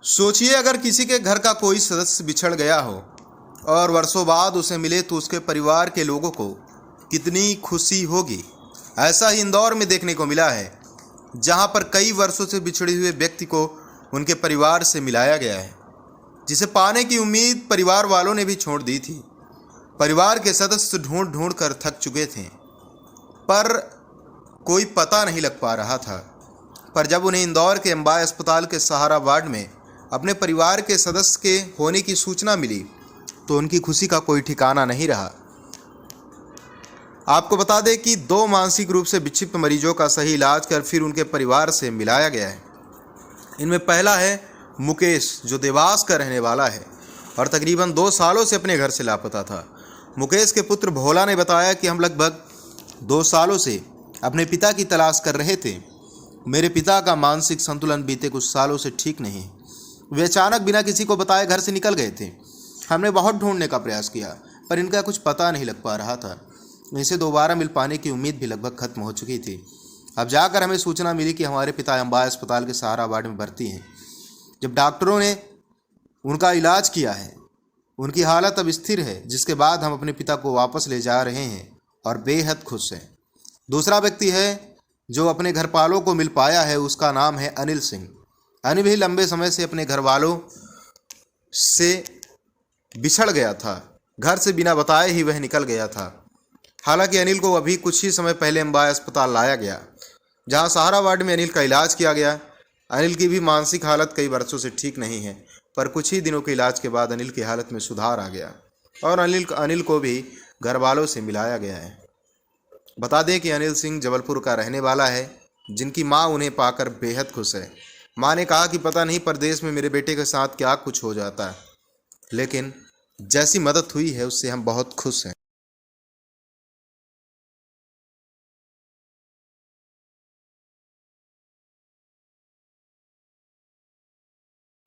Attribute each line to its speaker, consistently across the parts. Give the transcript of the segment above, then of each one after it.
Speaker 1: सोचिए अगर किसी के घर का कोई सदस्य बिछड़ गया हो और वर्षों बाद उसे मिले तो उसके परिवार के लोगों को कितनी खुशी होगी। ऐसा ही इंदौर में देखने को मिला है, जहां पर कई वर्षों से बिछड़े हुए व्यक्ति को उनके परिवार से मिलाया गया है, जिसे पाने की उम्मीद परिवार वालों ने भी छोड़ दी थी। परिवार के सदस्य ढूंढ ढूंढ कर थक चुके थे, पर कोई पता नहीं लग पा रहा था। पर जब उन्हें इंदौर के अंबाय अस्पताल के सहारा वार्ड में अपने परिवार के सदस्य के होने की सूचना मिली तो उनकी खुशी का कोई ठिकाना नहीं रहा। आपको बता दें कि 2 मानसिक रूप से विक्षिप्त मरीजों का सही इलाज कर फिर उनके परिवार से मिलाया गया है। इनमें पहला है मुकेश, जो देवास का रहने वाला है और तकरीबन 2 सालों से अपने घर से लापता था। मुकेश के पुत्र भोला ने बताया कि हम लगभग 2 सालों से अपने पिता की तलाश कर रहे थे। मेरे पिता का मानसिक संतुलन बीते कुछ सालों से ठीक नहीं। वे अचानक बिना किसी को बताए घर से निकल गए थे। हमने बहुत ढूंढने का प्रयास किया, पर इनका कुछ पता नहीं लग पा रहा था। इनसे दोबारा मिल पाने की उम्मीद भी लगभग खत्म हो चुकी थी। अब जाकर हमें सूचना मिली कि हमारे पिता अंबाय अस्पताल के सहारा वार्ड में भर्ती हैं। जब डॉक्टरों ने उनका इलाज किया है, उनकी हालत अब स्थिर है, जिसके बाद हम अपने पिता को वापस ले जा रहे हैं और बेहद खुश हैं। दूसरा व्यक्ति है जो अपने घर वालों को मिल पाया है, उसका नाम है अनिल सिंह। अनिल भी लंबे समय से अपने घर वालों से बिछड़ गया था। घर से बिना बताए ही वह निकल गया था। हालांकि अनिल को अभी कुछ ही समय पहले अंबाय अस्पताल लाया गया, जहां सहारा वार्ड में अनिल का इलाज किया गया। अनिल की भी मानसिक हालत कई वर्षों से ठीक नहीं है, पर कुछ ही दिनों के इलाज के बाद अनिल की हालत में सुधार आ गया और अनिल को भी घर वालों से मिलाया गया है। बता दें कि अनिल सिंह जबलपुर का रहने वाला है, जिनकी मां उन्हें पाकर बेहद खुश है। मां ने कहा कि पता नहीं परदेश में मेरे बेटे के साथ क्या कुछ हो जाता है, लेकिन जैसी मदद हुई है उससे हम बहुत खुश हैं।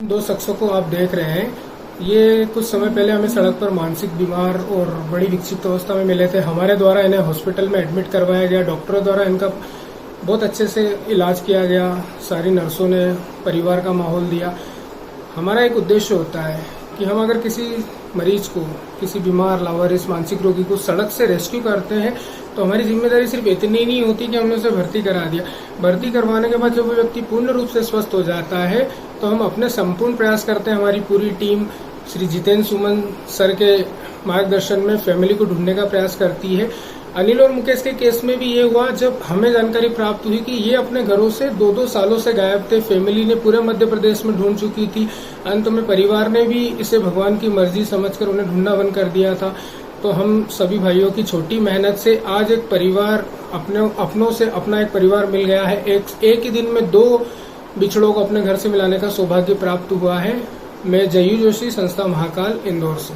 Speaker 2: 2 शख्सों को आप देख रहे हैं, ये कुछ समय पहले हमें सड़क पर मानसिक बीमार और बड़ी विक्षिप्त अवस्था में मिले थे। हमारे द्वारा इन्हें हॉस्पिटल में एडमिट करवाया गया। डॉक्टरों द्वारा इनका बहुत अच्छे से इलाज किया गया। सारी नर्सों ने परिवार का माहौल दिया। हमारा एक उद्देश्य होता है कि हम अगर किसी मरीज को, किसी बीमार लावारिस मानसिक रोगी को सड़क से रेस्क्यू करते हैं तो हमारी जिम्मेदारी सिर्फ इतनी नहीं होती कि हमने उसे भर्ती करा दिया। भर्ती करवाने के बाद जब वो व्यक्ति पूर्ण रूप से स्वस्थ हो जाता है तो हम अपने संपूर्ण प्रयास करते हैं। हमारी पूरी टीम श्री जितेंद्र सुमन सर के मार्गदर्शन में फैमिली को ढूंढने का प्रयास करती है। अनिल और मुकेश के केस में भी ये हुआ, जब हमें जानकारी प्राप्त हुई कि ये अपने घरों से 2-2 सालों से गायब थे। फैमिली ने पूरे मध्य प्रदेश में ढूंढ चुकी थी। अंत में परिवार ने भी इसे भगवान की मर्जी समझकर उन्हें ढूंढना बंद कर दिया था। तो हम सभी भाइयों की छोटी मेहनत से आज एक परिवार, अपनों से अपना एक परिवार मिल गया है। एक ही दिन में 2 बिछड़ों को अपने घर से मिलाने का सौभाग्य प्राप्त हुआ है। मैं जयू जोशी, संस्था महाकाल, इंदौर से।